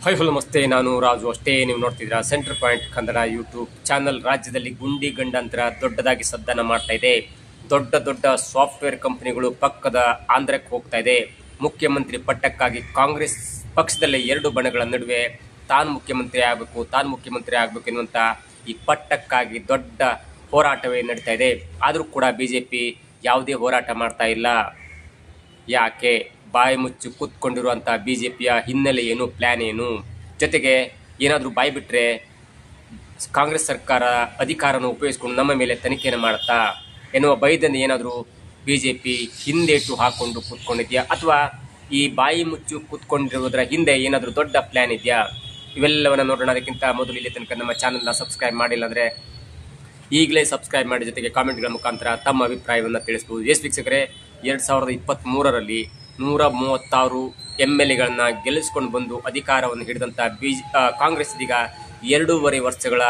Hello ನಮಸ್ತೆ, ನಾನು ರಾಜು. ಅಷ್ಟೇ ನೀವು ನೋಡ್ತಿದ್ದೀರಾ centre point Kannada YouTube channel. ರಾಜ್ಯದಲ್ಲಿ ಗುಂಡಿ ಗಂಡಾಂತರ ದೊಡ್ಡದಾಗಿ ಸದ್ದನ್ನು ಮಾಡ್ತಾ ಇದೆ. ದೊಡ್ಡ ದೊಡ್ಡ ಸಾಫ್ಟ್ವೇರ್ ಕಂಪನಿಗಳು ಪಕ್ಕದ ಆಂಧ್ರಕ್ಕೆ ಹೋಗ್ತಾ ಇದೆ. ಮುಖ್ಯಮಂತ್ರಿ ಪಟ್ಟಕ್ಕಾಗಿ ಕಾಂಗ್ರೆಸ್ ಪಕ್ಷದಲ್ಲೇ ಎರಡು ಬಣಗಳ ನಡುವೆ ತಾನು ಮುಖ್ಯಮಂತ್ರಿ ಆಗಬೇಕು ಎನ್ನುವಂಥ ಈ ಪಟ್ಟಕ್ಕಾಗಿ ದೊಡ್ಡ ಹೋರಾಟವೇ ನಡೀತಾ ಇದೆ. ಆದರೂ ಕೂಡ ಬಿಜೆಪಿ ಯಾವುದೇ ಹೋರಾಟ ಮಾಡ್ತಾ ಇಲ್ಲ. ಯಾಕೆ? ಬಾಯಿ ಮುಚ್ಚಿ ಕೂತ್ಕೊಂಡಿರುವಂಥ ಬಿಜೆಪಿಯ ಹಿನ್ನೆಲೆ ಏನು, ಪ್ಲ್ಯಾನ್ ಏನು? ಜೊತೆಗೆ ಏನಾದರೂ ಬಾಯಿ ಬಿಟ್ಟರೆ ಕಾಂಗ್ರೆಸ್ ಸರ್ಕಾರ ಅಧಿಕಾರನ ಉಪಯೋಗಿಸ್ಕೊಂಡು ನಮ್ಮ ಮೇಲೆ ತನಿಖೆಯನ್ನು ಮಾಡುತ್ತಾ ಎನ್ನುವ ಭಯದಿಂದ ಏನಾದರೂ ಬಿಜೆಪಿ ಹಿಂದೇಟು ಹಾಕ್ಕೊಂಡು ಕೂತ್ಕೊಂಡಿದೆಯಾ, ಅಥವಾ ಈ ಬಾಯಿ ಮುಚ್ಚು ಕೂತ್ಕೊಂಡಿರುವುದರ ಹಿಂದೆ ಏನಾದರೂ ದೊಡ್ಡ ಪ್ಲ್ಯಾನ್ ಇದೆಯಾ? ಇವೆಲ್ಲವನ್ನು ನೋಡೋಣ. ಅದಕ್ಕಿಂತ ಮೊದಲು ಇಲ್ಲಿ ತನಕ ನಮ್ಮ ಚಾನಲ್ನ ಸಬ್ಸ್ಕ್ರೈಬ್ ಮಾಡಿಲ್ಲ ಅಂದರೆ ಈಗಲೇ ಸಬ್ಸ್ಕ್ರೈಬ್ ಮಾಡಿ, ಜೊತೆಗೆ ಕಾಮೆಂಟ್ಗಳ ಮುಖಾಂತರ ತಮ್ಮ ಅಭಿಪ್ರಾಯವನ್ನು ತಿಳಿಸಬಹುದು. ಎಸ್ ವೀಕ್ಷಕರೇ, 2023ರಲ್ಲಿ 136 MLAಗಳನ್ನ ಗೆಲ್ಲಿಸ್ಕೊಂಡು ಬಂದು ಅಧಿಕಾರವನ್ನು ಹಿಡಿದಂಥ ಕಾಂಗ್ರೆಸ್ ಇದೀಗ 2.5 ವರ್ಷಗಳ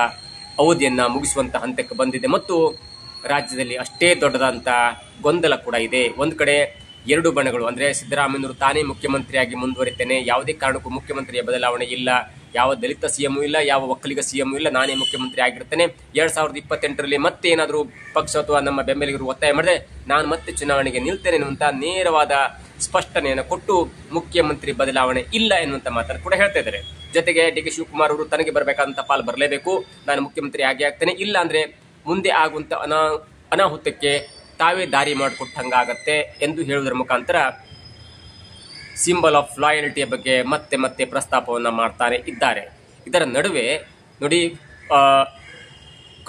ಅವಧಿಯನ್ನು ಮುಗಿಸುವಂಥ ಹಂತಕ್ಕೆ ಬಂದಿದೆ. ಮತ್ತು ರಾಜ್ಯದಲ್ಲಿ ಅಷ್ಟೇ ದೊಡ್ಡದಂಥ ಗೊಂದಲ ಕೂಡ ಇದೆ. ಒಂದು ಕಡೆ ಎರಡು ಬಣಗಳು, ಅಂದರೆ ಸಿದ್ದರಾಮಯ್ಯನವರು ತಾನೇ ಮುಖ್ಯಮಂತ್ರಿಯಾಗಿ ಮುಂದುವರಿತೇನೆ, ಯಾವುದೇ ಕಾರಣಕ್ಕೂ ಮುಖ್ಯಮಂತ್ರಿಯ ಬದಲಾವಣೆ ಇಲ್ಲ, ಯಾವ ದಲಿತ CM ಇಲ್ಲ, ಯಾವ ಒಕ್ಕಲಿಗ CM ಇಲ್ಲ, ನಾನೇ ಮುಖ್ಯಮಂತ್ರಿ ಆಗಿರ್ತೇನೆ, 2028ರಲ್ಲಿ ಮತ್ತೆ ಏನಾದರೂ ಪಕ್ಷ ಅಥವಾ ನಮ್ಮ ಬೆಂಬಲಿಗರು ಒತ್ತಾಯ ಮಾಡಿದ್ರೆ ನಾನು ಮತ್ತೆ ಚುನಾವಣೆಗೆ ನಿಲ್ತೇನೆ ಎನ್ನುವಂಥ ನೇರವಾದ ಸ್ಪಷ್ಟನೆಯನ್ನು ಕೊಟ್ಟು ಮುಖ್ಯಮಂತ್ರಿ ಬದಲಾವಣೆ ಇಲ್ಲ ಎನ್ನುವಂಥ ಮಾತನ್ನು ಕೂಡ ಹೇಳ್ತಾ ಇದ್ದಾರೆ. ಜೊತೆಗೆ DK ಶಿವಕುಮಾರ್ ಅವರು ತನಗೆ ಬರಬೇಕಾದಂಥ ಪಾಲು ಬರಲೇಬೇಕು, ನಾನು ಮುಖ್ಯಮಂತ್ರಿ ಆಗ್ತೇನೆ, ಇಲ್ಲ ಅಂದರೆ ಮುಂದೆ ಆಗುವಂಥ ಅನಾಹುತಕ್ಕೆ ತಾವೇ ದಾರಿ ಮಾಡಿಕೊಟ್ಟಂಗಾಗತ್ತೆ ಎಂದು ಹೇಳುವುದರ ಮುಖಾಂತರ ಸಿಂಬಲ್ ಆಫ್ ಲಾಯಲ್ಟಿಯ ಬಗ್ಗೆ ಮತ್ತೆ ಮತ್ತೆ ಪ್ರಸ್ತಾಪವನ್ನು ಮಾಡ್ತಾನೆ ಇದ್ದಾರೆ. ಇದರ ನಡುವೆ ನೋಡಿ,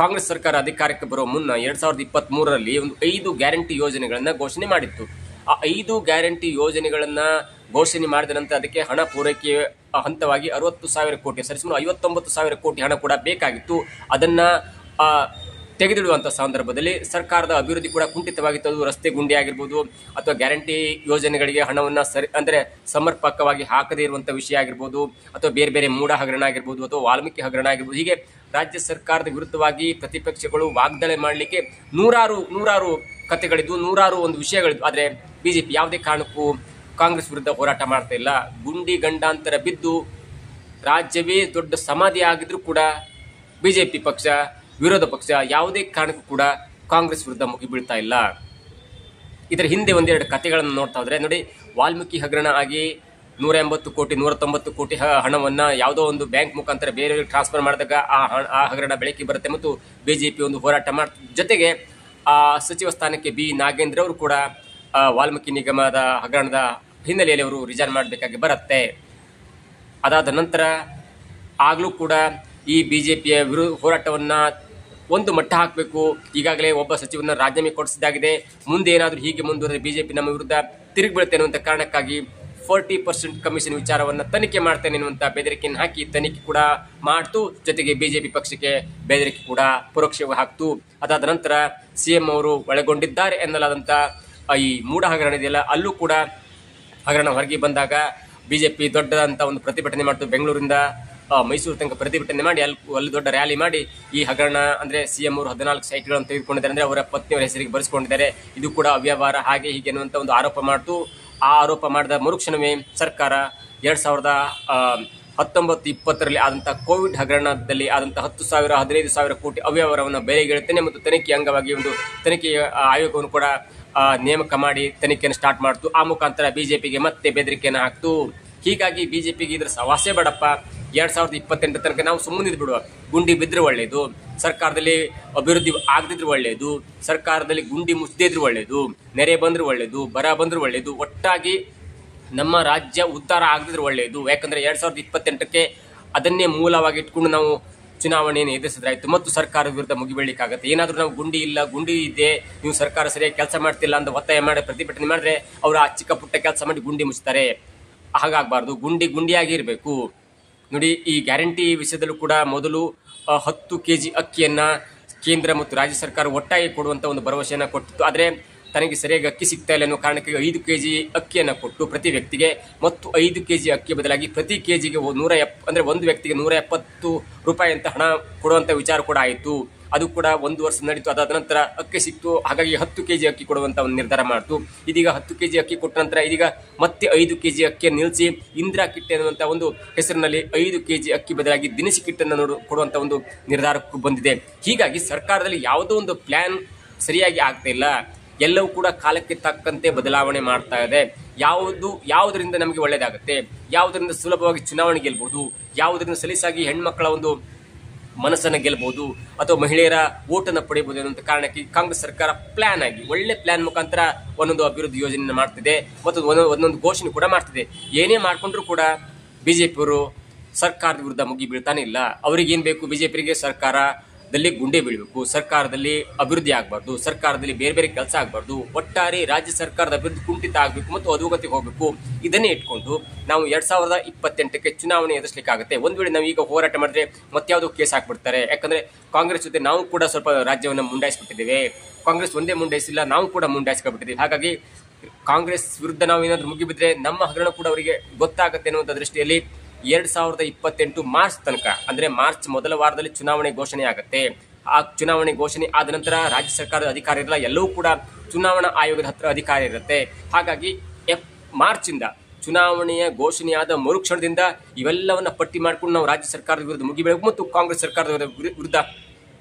ಕಾಂಗ್ರೆಸ್ ಸರ್ಕಾರ ಅಧಿಕಾರಕ್ಕೆ ಬರುವ ಮುನ್ನ 2023ರಲ್ಲಿ ಒಂದು 5 ಗ್ಯಾರಂಟಿ ಯೋಜನೆಗಳನ್ನು ಘೋಷಣೆ ಮಾಡಿತ್ತು. ಆ 5 ಗ್ಯಾರಂಟಿ ಯೋಜನೆಗಳನ್ನು ಘೋಷಣೆ ಮಾಡಿದ ನಂತರ ಅದಕ್ಕೆ ಹಣ ಪೂರೈಕೆ ಹಂತವಾಗಿ 60,000 ಕೋಟಿ, ಸರಿಸುಮಾರು 59,000 ಕೋಟಿ ಹಣ ಕೂಡ ಬೇಕಾಗಿತ್ತು. ಅದನ್ನು ತೆಗೆದಿಡುವಂಥ ಸಂದರ್ಭದಲ್ಲಿ ಸರ್ಕಾರದ ಅಭಿವೃದ್ಧಿ ಕೂಡ ಕುಂಠಿತವಾಗಿತ್ತು. ಅದು ರಸ್ತೆ ಗುಂಡಿ ಆಗಿರ್ಬೋದು, ಅಥವಾ ಗ್ಯಾರಂಟಿ ಯೋಜನೆಗಳಿಗೆ ಹಣವನ್ನು ಸಮರ್ಪಕವಾಗಿ ಹಾಕದೇ ಇರುವಂಥ ವಿಷಯ ಆಗಿರ್ಬೋದು, ಅಥವಾ ಬೇರೆ ಬೇರೆ ಮೂಡ ಹಗರಣ ಆಗಿರ್ಬೋದು, ಅಥವಾ ವಾಲ್ಮೀಕಿ ಹಗರಣ ಆಗಿರ್ಬೋದು. ಹೀಗೆ ರಾಜ್ಯ ಸರ್ಕಾರದ ವಿರುದ್ಧವಾಗಿ ಪ್ರತಿಪಕ್ಷಗಳು ವಾಗ್ದಾಳಿ ಮಾಡಲಿಕ್ಕೆ ನೂರಾರು ಕಥೆಗಳಿದ್ದು, ನೂರಾರು ಒಂದು ವಿಷಯಗಳಿದ್ದು. ಆದರೆ ಬಿಜೆಪಿ ಯಾವುದೇ ಕಾರಣಕ್ಕೂ ಕಾಂಗ್ರೆಸ್ ವಿರುದ್ಧ ಹೋರಾಟ ಮಾಡ್ತಾ ಇಲ್ಲ. ಗುಂಡಿ ಗಂಡಾಂತರ ಬಿದ್ದು ರಾಜ್ಯವೇ ದೊಡ್ಡ ಸಮಾಧಿ ಆಗಿದ್ರೂ ಕೂಡ ಬಿಜೆಪಿ ಪಕ್ಷ, ವಿರೋಧ ಪಕ್ಷ ಯಾವುದೇ ಕಾರಣಕ್ಕೂ ಕೂಡ ಕಾಂಗ್ರೆಸ್ ವಿರುದ್ಧ ಮುಗಿಬೀಳ್ತಾ ಇಲ್ಲ. ಇದರ ಹಿಂದೆ ಒಂದೆರಡು ಕಥೆಗಳನ್ನು ನೋಡ್ತಾ ಹೋದ್ರೆ ನೋಡಿ, ವಾಲ್ಮೀಕಿ ಹಗರಣ ಆಗಿ 180 ಕೋಟಿ 190 ಕೋಟಿ ಹಣವನ್ನು ಯಾವುದೋ ಒಂದು ಬ್ಯಾಂಕ್ ಮುಖಾಂತರ ಬೇರೆಯವರಿಗೆ ಟ್ರಾನ್ಸ್ಫರ್ ಮಾಡಿದಾಗ ಆ ಹಗರಣ ಬೆಳಕಿಗೆ ಬರುತ್ತೆ ಮತ್ತು ಬಿಜೆಪಿ ಒಂದು ಹೋರಾಟ ಮಾಡ್ತಾರೆ. ಜೊತೆಗೆ ಆ ಸಚಿವ ಸ್ಥಾನಕ್ಕೆ ಬಿ ನಾಗೇಂದ್ರ ಅವರು ಕೂಡ ವಾಲ್ಮೀಕಿ ನಿಗಮದ ಹಗರಣದ ಹಿನ್ನೆಲೆಯಲ್ಲಿ ಅವರು ರಿಸೈನ್ ಮಾಡಬೇಕಾಗಿ ಬರುತ್ತೆ. ಅದಾದ ನಂತರ ಆಗಲೂ ಕೂಡ ಈ ಬಿಜೆಪಿಯ ಹೋರಾಟವನ್ನು ಒಂದು ಮಟ್ಟ ಹಾಕಬೇಕು, ಈಗಾಗಲೇ ಒಬ್ಬ ಸಚಿವನ ರಾಜೀನಾಮೆ ಕೊಡಿಸಿದಾಗಿದೆ, ಮುಂದೆ ಏನಾದರೂ ಹೀಗೆ ಮುಂದುವರೆದರೆ ಬಿಜೆಪಿ ನಮ್ಮ ವಿರುದ್ಧ ತಿರುಗಿ ಬೀಳುತ್ತೆ ಅನ್ನುವಂಥ ಕಾರಣಕ್ಕಾಗಿ 40% ಕಮಿಷನ್ ವಿಚಾರವನ್ನು ತನಿಖೆ ಮಾಡ್ತೇನೆ ಎನ್ನುವಂಥ ಬೆದರಿಕೆಯನ್ನು ಹಾಕಿ ತನಿಖೆ ಕೂಡ ಮಾಡ್ತು. ಜೊತೆಗೆ ಬಿಜೆಪಿ ಪಕ್ಷಕ್ಕೆ ಬೆದರಿಕೆ ಕೂಡ ಪರೋಕ್ಷವಾಗಿ ಹಾಕ್ತು. ಅದಾದ ನಂತರ CM ಅವರು ಒಳಗೊಂಡಿದ್ದಾರೆ ಎನ್ನಲಾದಂಥ ಈ ಮೂಡ ಹಗರಣ ಇದೆಯಲ್ಲ, ಅಲ್ಲೂ ಕೂಡ ಹಗರಣ ಹೊರಗೆ ಬಂದಾಗ ಬಿಜೆಪಿ ದೊಡ್ಡದಂಥ ಒಂದು ಪ್ರತಿಭಟನೆ ಮಾಡ್ತು. ಬೆಂಗಳೂರಿಂದ ಮೈಸೂರು ತನಕ ಪ್ರತಿಭಟನೆ ಮಾಡಿ ಅಲ್ಲಿ ದೊಡ್ಡ ರ್ಯಾಲಿ ಮಾಡಿ ಈ ಹಗರಣ ಅಂದರೆ CM ಅವರು 14 ಸೈಟ್ಗಳನ್ನು ತೆಗೆದುಕೊಂಡಿದ್ದಾರೆ, ಅಂದರೆ ಅವರ ಪತ್ನಿಯವರ ಹೆಸರಿಗೆ ಬರೆಸ್ಕೊಂಡಿದ್ದಾರೆ, ಇದು ಕೂಡ ಅವ್ಯವಹಾರ ಹಾಗೆ ಹೀಗೆ ಅನ್ನುವಂಥ ಒಂದು ಆರೋಪ ಮಾಡ್ತು. ಆ ಆರೋಪ ಮಾಡಿದ ಮರುಕ್ಷಣವೇ ಸರ್ಕಾರ 2019-20ರಲ್ಲಿ ಆದಂಥ ಕೋವಿಡ್ ಹಗರಣದಲ್ಲಿ ಆದಂಥ 10,000-15,000 ಕೋಟಿ ಅವ್ಯವಹಾರವನ್ನು ಬೆಲೆಗಿಳುತ್ತೇನೆ ಮತ್ತು ತನಿಖೆ ಅಂಗವಾಗಿ ಒಂದು ತನಿಖೆ ಆಯೋಗವನ್ನು ಕೂಡ ನೇಮಕ ಮಾಡಿ ತನಿಖೆಯನ್ನು ಸ್ಟಾರ್ಟ್ ಮಾಡ್ತು. ಆ ಮುಖಾಂತರ ಬಿಜೆಪಿಗೆ ಮತ್ತೆ ಬೆದರಿಕೆಯನ್ನು ಹಾಕ್ತು. ಹೀಗಾಗಿ ಬಿಜೆಪಿಗೆ ಇದರ ಸವಾಸೆ ಬೇಡಪ್ಪ, 2028 ತನಕ ನಾವು ಸುಮ್ಮನಿದ್ ಬಿಡುವ, ಗುಂಡಿ ಬಿದ್ದರೆ ಒಳ್ಳೆಯದು, ಸರ್ಕಾರದಲ್ಲಿ ಅಭಿವೃದ್ಧಿ ಆಗದಿದ್ರು ಒಳ್ಳೆಯದು, ಸರ್ಕಾರದಲ್ಲಿ ಗುಂಡಿ ಮುಚ್ಚದೇ ಇದ್ರು ಒಳ್ಳೆಯದು, ನೆರೆ ಬಂದರೂ ಒಳ್ಳೆಯದು, ಬರ ಬಂದರೂ ಒಳ್ಳೆಯದು, ಒಟ್ಟಾಗಿ ನಮ್ಮ ರಾಜ್ಯ ಉದ್ಧಾರ ಆಗದಿದ್ರು ಒಳ್ಳೆಯದು. ಯಾಕಂದರೆ 2028ಕ್ಕೆ ಅದನ್ನೇ ಮೂಲವಾಗಿ ಇಟ್ಕೊಂಡು ನಾವು ಚುನಾವಣೆಯನ್ನು ಎದುರಿಸಿದ್ರಾಯ್ತು ಮತ್ತು ಸರ್ಕಾರದ ವಿರುದ್ಧ ಮುಗಿಬೀಳಲಿಕ್ಕಾಗತ್ತೆ. ಏನಾದರೂ ನಾವು ಗುಂಡಿ ಇದೆ, ನೀವು ಸರ್ಕಾರ ಸರಿಯಾಗಿ ಕೆಲಸ ಮಾಡ್ತಿಲ್ಲ ಅಂತ ಒತ್ತಾಯ ಮಾಡಿ ಪ್ರತಿಭಟನೆ ಮಾಡಿದ್ರೆ ಅವರು ಆ ಚಿಕ್ಕ ಪುಟ್ಟ ಕೆಲಸ ಮಾಡಿ ಗುಂಡಿ ಮುಚ್ತಾರೆ. ಹಾಗಾಗಬಾರ್ದು, ಗುಂಡಿಯಾಗಿ ಇರಬೇಕು. ನೋಡಿ, ಈ ಗ್ಯಾರಂಟಿ ವಿಷಯದಲ್ಲೂ ಕೂಡ ಮೊದಲು 10 kg ಅಕ್ಕಿಯನ್ನು ಕೇಂದ್ರ ಮತ್ತು ರಾಜ್ಯ ಸರ್ಕಾರ ಒಟ್ಟಾಗಿ ಕೊಡುವಂಥ ಒಂದು ಭರವಸೆಯನ್ನು ಕೊಟ್ಟಿತ್ತು. ಆದರೆ ತನಗೆ ಸರಿಯಾಗಿ ಅಕ್ಕಿ ಸಿಗ್ತಾ ಇಲ್ಲ ಅನ್ನೋ ಕಾರಣಕ್ಕೆ 5 kg ಅಕ್ಕಿಯನ್ನು ಕೊಟ್ಟು ಪ್ರತಿ ವ್ಯಕ್ತಿಗೆ, ಮತ್ತು 5 kg ಅಕ್ಕಿ ಬದಲಾಗಿ ಪ್ರತಿ ಕೆಜಿಗೆ 170, ಅಂದರೆ ಒಂದು ವ್ಯಕ್ತಿಗೆ 170 ರೂಪಾಯಿ ಅಂತ ಹಣ ಕೊಡುವಂಥ ವಿಚಾರ ಕೂಡ ಆಯಿತು. ಅದು ಕೂಡ 1 ವರ್ಷ ನಡೀತು. ಅದಾದ ನಂತರ ಅಕ್ಕಿ ಸಿಕ್ತು, ಹಾಗಾಗಿ 10 kg ಅಕ್ಕಿ ಕೊಡುವಂತ ಒಂದು ನಿರ್ಧಾರ ಮಾಡ್ತು. ಇದೀಗ 10 kg ಅಕ್ಕಿ ಕೊಟ್ಟ ನಂತರ ಇದೀಗ ಮತ್ತೆ 5 kg ಅಕ್ಕಿಯನ್ನು ನಿಲ್ಲಿಸಿ ಇಂದಿರಾ ಕಿಟ್ ಎನ್ನುವಂತ ಒಂದು ಹೆಸರಿನಲ್ಲಿ 5 kg ಅಕ್ಕಿ ಬದಲಾಗಿ ದಿನಸಿ ಕಿಟ್ ಅನ್ನು ಕೊಡುವಂತ ಒಂದು ನಿರ್ಧಾರಕ್ಕೂ ಬಂದಿದೆ. ಹೀಗಾಗಿ ಸರ್ಕಾರದಲ್ಲಿ ಯಾವುದೋ ಒಂದು ಪ್ಲಾನ್ ಸರಿಯಾಗಿ ಆಗ್ತಾ ಇಲ್ಲ. ಎಲ್ಲವೂ ಕೂಡ ಕಾಲಕ್ಕೆ ತಕ್ಕಂತೆ ಬದಲಾವಣೆ ಮಾಡ್ತಾ ಇದೆ. ಯಾವುದರಿಂದ ನಮಗೆ ಒಳ್ಳೇದಾಗುತ್ತೆ, ಯಾವುದರಿಂದ ಸುಲಭವಾಗಿ ಚುನಾವಣೆ ಗೆಲ್ಬಹುದು, ಯಾವುದರಿಂದ ಸಲೀಸಾಗಿ ಹೆಣ್ಮಕ್ಕಳ ಒಂದು ಮನಸ್ಸನ್ನು ಗೆಲ್ಬಹುದು ಅಥವಾ ಮಹಿಳೆಯರ ಓಟನ್ನು ಪಡೆಯಬಹುದು ಅನ್ನುವಂಥ ಕಾರಣಕ್ಕೆ ಕಾಂಗ್ರೆಸ್ ಸರ್ಕಾರ ಪ್ಲಾನ್ ಆಗಿ ಒಳ್ಳೆ ಪ್ಲಾನ್ ಮುಖಾಂತರ ಒಂದೊಂದು ಅಭಿವೃದ್ಧಿ ಯೋಜನೆ ಮಾಡ್ತಿದೆ ಮತ್ತು ಒಂದೊಂದು ಘೋಷಣೆ ಕೂಡ ಮಾಡ್ತಿದೆ. ಏನೇ ಮಾಡ್ಕೊಂಡ್ರು ಕೂಡ ಬಿಜೆಪಿಯವರು ಸರ್ಕಾರದ ವಿರುದ್ಧ ಮುಗಿ ಬೀಳ್ತಾನೆ ಇಲ್ಲ. ಅವ್ರಿಗೇನು ಬೇಕು, ಬಿಜೆಪಿಗೆ ಸರ್ಕಾರದಲ್ಲಿ ಗುಂಡೆ ಬೀಳಬೇಕು, ಸರ್ಕಾರದಲ್ಲಿ ಅಭಿವೃದ್ಧಿ ಆಗಬಾರ್ದು, ಸರ್ಕಾರದಲ್ಲಿ ಬೇರೆ ಬೇರೆ ಕೆಲಸ ಆಗಬಾರ್ದು, ಒಟ್ಟಾರೆ ರಾಜ್ಯ ಸರ್ಕಾರದ ಅಭಿವೃದ್ಧಿ ಕುಂಠಿತ ಆಗಬೇಕು ಮತ್ತು ಅಧೋಗತಿಗೆ ಹೋಗಬೇಕು. ಇದನ್ನೇ ಇಟ್ಕೊಂಡು ನಾವು 2028ಕ್ಕೆ ಚುನಾವಣೆ ಎದುರಿಸಲಿಕ್ಕಾಗುತ್ತೆ. ಒಂದು ವೇಳೆ ನಾವು ಈಗ ಹೋರಾಟ ಮಾಡಿದ್ರೆ ಮತ್ಯಾವುದೋ ಕೇಸ್ ಹಾಕ್ಬಿಡ್ತಾರೆ. ಯಾಕಂದ್ರೆ ಕಾಂಗ್ರೆಸ್ ಜೊತೆ ನಾವು ಕೂಡ ಸ್ವಲ್ಪ ರಾಜ್ಯವನ್ನು ಮುಂಡಾಯಿಸ್ಬಿಟ್ಟಿದ್ದೇವೆ. ಕಾಂಗ್ರೆಸ್ ಒಂದೇ ಮುಂಡಾಯಿಸಿಲ್ಲ, ನಾವು ಕೂಡ ಮುಂಡಾಯಿಸ್ಕೊಬಿಟ್ಟಿದ್ದೀವಿ. ಹಾಗಾಗಿ ಕಾಂಗ್ರೆಸ್ ವಿರುದ್ಧ ನಾವು ಏನಾದರೂ ಮುಗಿಬಿದ್ರೆ ನಮ್ಮ ಹಗರಣ ಕೂಡ ಅವರಿಗೆ ಗೊತ್ತಾಗುತ್ತೆ ಅನ್ನುವಂಥ ದೃಷ್ಟಿಯಲ್ಲಿ 2028 ಮಾರ್ಚ್ ತನಕ, ಅಂದ್ರೆ ಮಾರ್ಚ್ ಮೊದಲ ವಾರದಲ್ಲಿ ಚುನಾವಣೆ ಘೋಷಣೆ ಆಗುತ್ತೆ. ಆ ಚುನಾವಣೆ ಘೋಷಣೆ ಆದ ನಂತರ ರಾಜ್ಯ ಸರ್ಕಾರದ ಅಧಿಕಾರ ಇರಲ್ಲ, ಎಲ್ಲವೂ ಕೂಡ ಚುನಾವಣಾ ಆಯೋಗದ ಹತ್ರ ಅಧಿಕಾರ ಇರುತ್ತೆ. ಹಾಗಾಗಿ ಮಾರ್ಚ್ ಇಂದ ಚುನಾವಣೆಯ ಘೋಷಣೆಯಾದ ಮರುಕ್ಷಣದಿಂದ ಇವೆಲ್ಲವನ್ನ ಪಟ್ಟಿ ಮಾಡ್ಕೊಂಡು ನಾವು ರಾಜ್ಯ ಸರ್ಕಾರದ ವಿರುದ್ಧ ಮುಗಿಬೀಳಬೇಕು ಮತ್ತು ಕಾಂಗ್ರೆಸ್ ಸರ್ಕಾರದ ವಿರುದ್ಧ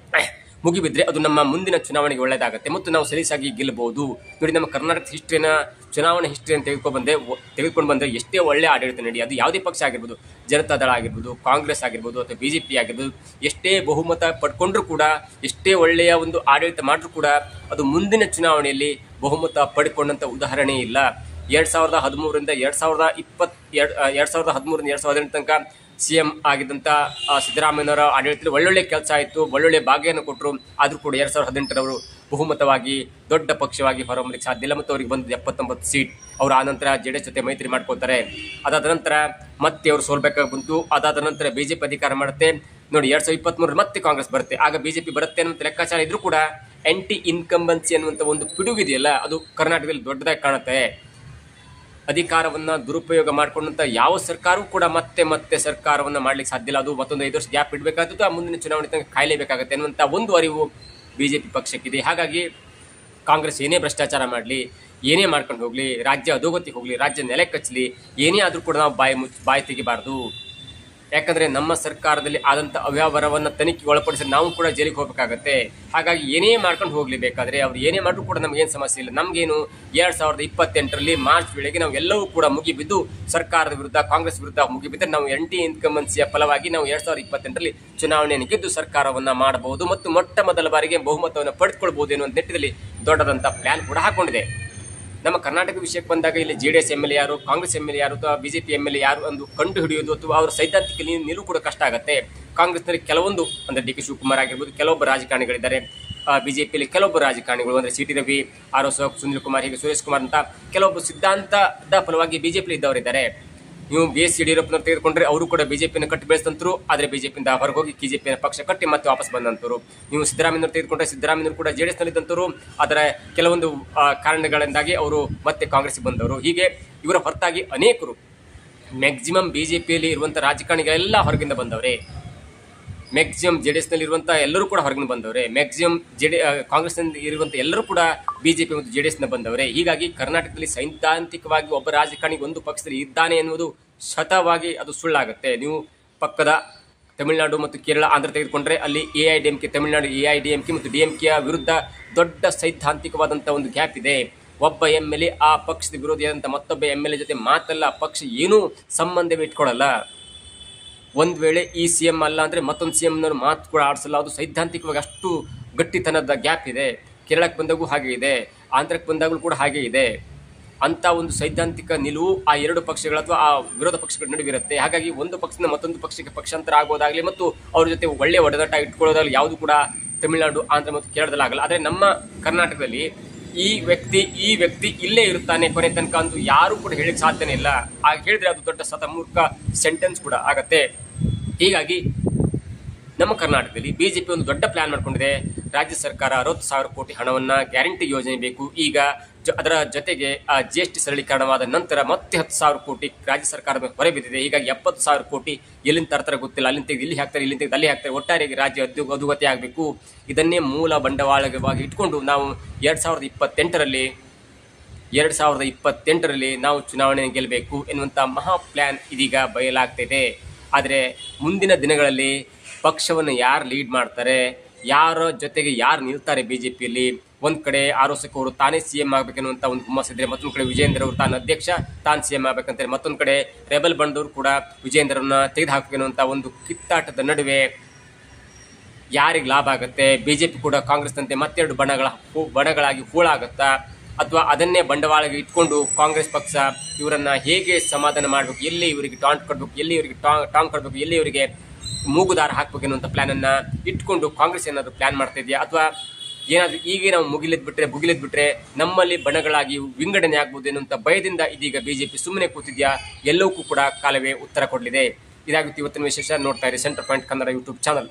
ಮುಗಿಬಿದ್ರೆ ಅದು ನಮ್ಮ ಮುಂದಿನ ಚುನಾವಣೆಗೆ ಒಳ್ಳೆಯದಾಗುತ್ತೆ ಮತ್ತು ನಾವು ಸಲೀಸಾಗಿ ಗೆಲ್ಲಬಹುದು. ನೋಡಿ, ನಮ್ಮ ಕರ್ನಾಟಕದ ಹಿಸ್ಟ್ರಿನ ಚುನಾವಣಾ ಹಿಸ್ಟ್ರಿಯನ್ನು ತೆಗೆದುಕೊಂಡು ಬಂದರೆ ಎಷ್ಟೇ ಒಳ್ಳೆ ಆಡಳಿತ ನಡಿ, ಅದು ಯಾವುದೇ ಪಕ್ಷ ಆಗಿರ್ಬೋದು, ಜನತಾದಳ ಆಗಿರ್ಬೋದು, ಕಾಂಗ್ರೆಸ್ ಆಗಿರ್ಬೋದು ಅಥವಾ ಬಿಜೆಪಿ ಆಗಿರ್ಬೋದು, ಎಷ್ಟೇ ಬಹುಮತ ಪಡ್ಕೊಂಡ್ರೂ ಕೂಡ, ಎಷ್ಟೇ ಒಳ್ಳೆಯ ಒಂದು ಆಡಳಿತ ಮಾಡಿದ್ರು ಕೂಡ ಅದು ಮುಂದಿನ ಚುನಾವಣೆಯಲ್ಲಿ ಬಹುಮತ ಪಡ್ಕೊಂಡಂತ ಉದಾಹರಣೆ ಇಲ್ಲ. 2013ರಿಂದ 2018 ತನಕ CM ಆಗಿದ್ದಂಥ ಸಿದ್ದರಾಮಯ್ಯನವರ ಆಡಳಿತದಲ್ಲಿ ಒಳ್ಳೊಳ್ಳೆ ಕೆಲಸ ಆಯಿತು, ಒಳ್ಳೊಳ್ಳೆ ಭಾಗ್ಯವನ್ನು ಕೊಟ್ಟರು. ಆದರೂ ಕೂಡ 2018ರವರು ಬಹುಮತವಾಗಿ ದೊಡ್ಡ ಪಕ್ಷವಾಗಿ ಹೊರಬರಲಿಕ್ಕೆ ಸಾಧ್ಯ ಇಲ್ಲ ಮತ್ತು ಅವರಿಗೆ ಬಂದ 79 ಸೀಟ್. ಅವರು ಆ ನಂತರ JDS ಜೊತೆ ಮೈತ್ರಿ ಮಾಡ್ಕೋತಾರೆ. ಅದಾದ ನಂತರ ಮತ್ತೆ ಅವರು ಸೋಲ್ಬೇಕಾಗಿ ಬಂತು. ಅದಾದ ನಂತರ ಬಿಜೆಪಿ ಅಧಿಕಾರ ಮಾಡುತ್ತೆ. ನೋಡಿ, 2023 ಮತ್ತೆ ಕಾಂಗ್ರೆಸ್ ಬರುತ್ತೆ. ಆಗ ಬಿಜೆಪಿ ಬರುತ್ತೆ ಅನ್ನೋ ಲೆಕ್ಕಾಚಾರ ಇದ್ರೂ ಕೂಡ ಆಂಟಿ ಇನ್ಕಂಬನ್ಸಿ ಅನ್ನುವಂಥ ಒಂದು ಪಿಡುಗಿದೆಯಲ್ಲ, ಅದು ಕರ್ನಾಟಕದಲ್ಲಿ ದೊಡ್ಡದಾಗಿ ಕಾಣುತ್ತೆ. ಅಧಿಕಾರವನ್ನ ದುರುಪಯೋಗ ಮಾಡಿಕೊಂಡಂತ ಯಾವ ಸರ್ಕಾರವೂ ಕೂಡ ಮತ್ತೆ ಸರ್ಕಾರವನ್ನ ಮಾಡ್ಲಿಕ್ಕೆ ಸಾಧ್ಯ ಇಲ್ಲ. ಅದು ಮತ್ತೊಂದು 5 ವರ್ಷ ಗ್ಯಾಪ್ ಇಡಬೇಕಾಗುತ್ತೆ, ಆ ಮುಂದಿನ ಚುನಾವಣೆ ತನಕ ಕಾಯಲೇಬೇಕಾಗುತ್ತೆ ಅನ್ನುವಂಥ ಒಂದು ಅರಿವು ಬಿಜೆಪಿ ಪಕ್ಷಕ್ಕಿದೆ. ಹಾಗಾಗಿ ಕಾಂಗ್ರೆಸ್ ಏನೇ ಭ್ರಷ್ಟಾಚಾರ ಮಾಡಲಿ, ಏನೇ ಮಾಡ್ಕೊಂಡು ಹೋಗ್ಲಿ, ರಾಜ್ಯ ಅಧೋಗತಿ ಹೋಗ್ಲಿ, ರಾಜ್ಯ ನೆಲೆ ಕಚ್ಚಲಿ, ಏನೇ ಆದ್ರೂ ಕೂಡ ನಾವು ಬಾಯಿ ತೆಗಿಬಾರ್ದು. ಯಾಕಂದ್ರೆ ನಮ್ಮ ಸರ್ಕಾರದಲ್ಲಿ ಆದಂತ ಅವ್ಯವಹಾರವನ್ನ ತನಿಖೆಗೆ ಒಳಪಡಿಸಿ ನಾವು ಕೂಡ ಜೈಲಿಗೆ ಹೋಗಬೇಕಾಗತ್ತೆ. ಹಾಗಾಗಿ ಏನೇ ಮಾಡ್ಕೊಂಡು ಹೋಗ್ಲಿ, ಬೇಕಾದ್ರೆ ಅವ್ರು ಏನೇ ಮಾಡ್ರು ಕೂಡ ನಮ್ಗೇನು ಸಮಸ್ಯೆ ಇಲ್ಲ. ನಮ್ಗೇನು 2028ರಲ್ಲಿ ಮಾರ್ಚ್ ವೇಳೆಗೆ ನಾವು ಎಲ್ಲವೂ ಕೂಡ ಮುಗಿಬಿದ್ದು ಸರ್ಕಾರದ ವಿರುದ್ಧ, ಕಾಂಗ್ರೆಸ್ ವಿರುದ್ಧ ಮುಗಿಬಿದ್ದರೆ ನಾವು ಆಂಟಿ ಇನ್ಕಂಬನ್ಸಿಯ ಫಲವಾಗಿ ನಾವು 2028ರಲ್ಲಿ ಚುನಾವಣೆಯನ್ನು ಗೆದ್ದು ಸರ್ಕಾರವನ್ನ ಮಾಡಬಹುದು ಮತ್ತು ಮೊಟ್ಟ ಮೊದಲ ಬಾರಿಗೆ ಬಹುಮತವನ್ನು ಪಡೆದುಕೊಳ್ಬಹುದು ಎನ್ನುವ ನಿಟ್ಟಿನಲ್ಲಿ ದೊಡ್ಡದಂತ ಪ್ಲಾನ್ ಕೂಡ ಹಾಕೊಂಡಿದೆ. ನಮ್ಮ ಕರ್ನಾಟಕ ವಿಷಯಕ್ಕೆ ಬಂದಾಗ ಇಲ್ಲಿ JDS MLA ಯಾರು, ಕಾಂಗ್ರೆಸ್ MLA ಯಾರು ಅಥವಾ ಬಿಜೆಪಿ MLA ಯಾರು ಎಂದು ಕಂಡು ಹಿಡಿಯುವುದು ಅಥವಾ ಅವರ ಸೈದ್ಧಾಂತಿಕ ನಿಲುವು ಕೂಡ ಕಷ್ಟ ಆಗುತ್ತೆ. ಕಾಂಗ್ರೆಸ್ನಲ್ಲಿ ಕೆಲವೊಂದು ಅಂದ್ರೆ DK ಶಿವಕುಮಾರ್ ಆಗಿರ್ಬೋದು, ಕೆಲವೊಬ್ಬ ರಾಜಕಾರಣಿಗಳಿದ್ದಾರೆ. ಬಿಜೆಪಿಯಲ್ಲಿ ಕೆಲವೊಬ್ಬರು ರಾಜಕಾರಣಿಗಳು ಅಂದ್ರೆ CT ರವಿ, ಆರ್ ಅಶೋಕ್, ಸುನಿಲ್ ಕುಮಾರ್, ಹೀಗೆ ಸುರೇಶ್ ಕುಮಾರ್ ಅಂತ ಕೆಲವೊಬ್ಬರು ಸಿದ್ಧಾಂತದ ಫಲವಾಗಿ ಬಿಜೆಪಿ ಇದ್ದವರಿದ್ದಾರೆ. ನೀವು BS ಯಡಿಯೂರಪ್ಪನವ್ರು ತೆಗೆದುಕೊಂಡ್ರೆ ಅವರು ಕೂಡ ಬಿಜೆಪಿಯನ್ನು ಕಟ್ಟಿ ಬೆಳೆಸ್ತಂತರು, ಆದರೆ ಬಿಜೆಪಿಯಿಂದ ಹೊರಗೋಗಿ KJP ಪಕ್ಷ ಕಟ್ಟಿ ಮತ್ತೆ ವಾಪಸ್ ಬಂದಂತರು. ನೀವು ಸಿದ್ದರಾಮಯ್ಯನವ್ರು ತೆಗೆದುಕೊಂಡ್ರೆ ಸಿದ್ದರಾಮಯ್ಯನವರು ಕೂಡ JDS ನಲ್ಲಿದ್ದಂತರು, ಅದರ ಕೆಲವೊಂದು ಕಾರಣಗಳಿಂದಾಗಿ ಅವರು ಮತ್ತೆ ಕಾಂಗ್ರೆಸ್ಗೆ ಬಂದವರು. ಹೀಗೆ ಇವರ ಹೊರತಾಗಿ ಅನೇಕರು ಮ್ಯಾಕ್ಸಿಮಮ್ ಬಿಜೆಪಿಯಲ್ಲಿ ಇರುವಂತ ರಾಜಕಾರಣಿಗಳೆಲ್ಲ ಹೊರಗಿಂದ ಬಂದವರೇ. ಮ್ಯಾಕ್ಸಿಮಮ್ JDS ನಲ್ಲಿ ಇರುವಂತಹ ಎಲ್ಲರೂ ಕೂಡ ಹೊರಗಿನ ಬಂದವರೇ. ಮ್ಯಾಕ್ಸಿಮಮ್ ಕಾಂಗ್ರೆಸ್ ಇರುವಂತ ಎಲ್ಲರೂ ಕೂಡ ಬಿಜೆಪಿ ಮತ್ತು JDS ನ ಬಂದವರೇ. ಹೀಗಾಗಿ ಕರ್ನಾಟಕದಲ್ಲಿ ಸೈದ್ಧಾಂತಿಕವಾಗಿ ಒಬ್ಬ ರಾಜಕಾರಣಿ ಒಂದು ಪಕ್ಷದಲ್ಲಿ ಇದ್ದಾನೆ ಎನ್ನುವುದು ಶತವಾಗಿ ಅದು ಸುಳ್ಳಾಗುತ್ತೆ. ನೀವು ಪಕ್ಕದ ತಮಿಳುನಾಡು ಮತ್ತು ಕೇರಳ, ಆಂಧ್ರ ತೆಗೆದುಕೊಂಡ್ರೆ ಅಲ್ಲಿ AIDMK, ತಮಿಳುನಾಡು AIDMK ಮತ್ತು DMK ವಿರುದ್ಧ ದೊಡ್ಡ ಸೈದ್ಧಾಂತಿಕವಾದಂಥ ಒಂದು ಗ್ಯಾಪ್ ಇದೆ. ಒಬ್ಬ MLA ಆ ಪಕ್ಷದ ವಿರೋಧಿಯಾದಂಥ ಮತ್ತೊಬ್ಬ MLA ಜೊತೆ ಮಾತಲ್ಲ, ಪಕ್ಷ ಏನೂ ಸಂಬಂಧವೇ ಇಟ್ಕೊಳ್ಳಲ್ಲ. ಒಂದ್ ವೇಳೆ ಈ CM ಅಲ್ಲ ಅಂದ್ರೆ ಮತ್ತೊಂದು CM ಮಾತು ಕೂಡ ಆಡಿಸಲ್ಲ. ಅದು ಸೈದ್ಧಾಂತಿಕವಾಗಿ ಅಷ್ಟು ಗಟ್ಟಿತನದ ಗ್ಯಾಪ್ ಇದೆ. ಕೇರಳಕ್ಕೆ ಬಂದಾಗೂ ಹಾಗೆ ಇದೆ, ಆಂಧ್ರಕ್ಕೆ ಬಂದಾಗಲೂ ಕೂಡ ಹಾಗೆ ಇದೆ. ಅಂತ ಒಂದು ಸೈದ್ಧಾಂತಿಕ ನಿಲುವು ಆ ಎರಡು ಪಕ್ಷಗಳ ಅಥವಾ ಆ ವಿರೋಧ ಪಕ್ಷಗಳ ನಡುವೆ ಇರುತ್ತೆ. ಹಾಗಾಗಿ ಒಂದು ಪಕ್ಷದಿಂದ ಮತ್ತೊಂದು ಪಕ್ಷಕ್ಕೆ ಪಕ್ಷಾಂತರ ಆಗೋದಾಗ್ಲಿ ಮತ್ತು ಅವ್ರ ಜೊತೆ ಒಳ್ಳೆ ಒಡನಾಟ ಇಟ್ಕೊಳ್ಳೋದಾಗಲಿ ಯಾವುದು ಕೂಡ ತಮಿಳುನಾಡು, ಆಂಧ್ರ ಮತ್ತು ಕೇರಳದಲ್ಲಿ ಆಗಲ್ಲ. ಆದರೆ ನಮ್ಮ ಕರ್ನಾಟಕದಲ್ಲಿ ಈ ವ್ಯಕ್ತಿ ಇಲ್ಲೇ ಇರುತ್ತಾನೆ ಕೊನೆ ತನಕ ಅಂತೂ ಯಾರು ಕೂಡ ಹೇಳಿಕ್ ಸಾಧ್ಯನೇ ಇಲ್ಲ. ಆಗ ಹೇಳಿದ್ರೆ ಅದು ದೊಡ್ಡ ಸತಮೂರ್ಖ ಸೆಂಟೆನ್ಸ್ ಕೂಡ ಆಗತ್ತೆ. ಹೀಗಾಗಿ ನಮ್ಮ ಕರ್ನಾಟಕದಲ್ಲಿ ಬಿಜೆಪಿ ಒಂದು ದೊಡ್ಡ ಪ್ಲಾನ್ ಮಾಡ್ಕೊಂಡಿದೆ. ರಾಜ್ಯ ಸರ್ಕಾರ 60,000 ಕೋಟಿ ಹಣವನ್ನ ಗ್ಯಾರಂಟಿ ಯೋಜನೆ ಬೇಕು, ಈಗ ಅದರ ಜೊತೆಗೆ ಆ GST ಸರಳೀಕರಣವಾದ ನಂತರ ಮತ್ತೆ 10,000 ಕೋಟಿ ರಾಜ್ಯ ಸರ್ಕಾರದ ಮೇಲೆ ಹೊರೆ ಬಿದ್ದಿದೆ. ಹೀಗಾಗಿ 70,000 ಕೋಟಿ ಎಲ್ಲಿಂದ ತರ್ತಾರೆ ಗೊತ್ತಿಲ್ಲ, ಅಲ್ಲಿಂದ ತೆಗೆದು ಇಲ್ಲಿ ಹಾಕ್ತಾರೆ, ಇಲ್ಲಿಂದ ತೆಗೆದು ಅಲ್ಲಿ ಹಾಕ್ತಾರೆ. ಒಟ್ಟಾರೆಯಾಗಿ ರಾಜ್ಯ ಅಧೋಗತಿ ಆಗಬೇಕು. ಇದನ್ನೇ ಮೂಲ ಬಂಡವಾಳವಾಗಿ ಇಟ್ಕೊಂಡು ನಾವು 2028ರಲ್ಲಿ ನಾವು ಚುನಾವಣೆ ಗೆಲ್ಲಬೇಕು ಎನ್ನುವಂಥ ಮಹಾ ಪ್ಲ್ಯಾನ್ ಇದೀಗ ಬಯಲಾಗ್ತಿದೆ. ಆದರೆ ಮುಂದಿನ ದಿನಗಳಲ್ಲಿ ಪಕ್ಷವನ್ನು ಯಾರು ಲೀಡ್ ಮಾಡ್ತಾರೆ, ಯಾರ ಜೊತೆಗೆ ಯಾರು ನಿಲ್ತಾರೆ ಬಿಜೆಪಿಯಲ್ಲಿ, ಒಂದ್ ಕಡೆ ಆರೋಸಕ್ಕೆ ಅವರು ತಾನೇ CM ಆಗ್ಬೇಕನ್ನುವಂತ ಒಂದು ಹುಮ್ಮಸ್ಸಿದ್ರೆ, ಮತ್ತೊಂದು ಕಡೆ ವಿಜಯೇಂದ್ರ ಅವರು ತಾನು ಅಧ್ಯಕ್ಷ ತಾನು CM ಆಗ್ಬೇಕಂತಾರೆ, ಮತ್ತೊಂದು ಕಡೆ ರೆಬಲ್ ಬಂದವರು ಕೂಡ ವಿಜಯೇಂದ್ರನ್ನ ತೆಗೆದು ಹಾಕಬೇಕನ್ನುವಂತ ಒಂದು ಕಿತ್ತಾಟದ ನಡುವೆ ಯಾರಿಗೆ ಲಾಭ ಆಗುತ್ತೆ? ಬಿಜೆಪಿ ಕೂಡ ಕಾಂಗ್ರೆಸ್ನಂತೆ ಮತ್ತೆರಡು ಬಣಗಳಾಗಿ ಹೂಳಾಗುತ್ತಾ, ಅಥವಾ ಅದನ್ನೇ ಬಂಡವಾಳಗೆ ಇಟ್ಕೊಂಡು ಕಾಂಗ್ರೆಸ್ ಪಕ್ಷ ಇವರನ್ನ ಹೇಗೆ ಸಮಾಧಾನ ಮಾಡಬೇಕು, ಎಲ್ಲಿ ಇವರಿಗೆ ಟಾಂಟ್ ಕೊಡಬೇಕು, ಎಲ್ಲಿ ಇವರಿಗೆ ಟಾಂಗ್ ಕೊಡಬೇಕು, ಎಲ್ಲಿ ಇವರಿಗೆ ಮೂಗುದಾರ ಹಾಕ್ಬೇಕು ಎನ್ನುವಂತ ಪ್ಲಾನ್ ಅನ್ನ ಇಟ್ಕೊಂಡು ಕಾಂಗ್ರೆಸ್ ಏನಾದ್ರು ಪ್ಲಾನ್ ಮಾಡ್ತಾ ಇದೆಯಾ? ಅಥವಾ ಏನಾದ್ರೂ ಈಗ ನಾವು ಭುಗಿಲೆದ್ ಬಿಟ್ರೆ ನಮ್ಮಲ್ಲಿ ಬಣಗಳಾಗಿ ವಿಂಗಡಣೆ ಆಗ್ಬೋದು ಎನ್ನುವಂತ ಭಯದಿಂದ ಇದೀಗ ಬಿಜೆಪಿ ಸುಮ್ಮನೆ ಕೂತಿದ್ಯಾ? ಎಲ್ಲವಕ್ಕೂ ಕೂಡ ಕಾಲವೇ ಉತ್ತರ ಕೊಡಲಿದೆ. ಇದಾಗುತ್ತೆ ಇವತ್ತಿನ ವಿಶೇಷ. ನೋಡ್ತಾ ಇರಿ centre point Kannada YouTube channel.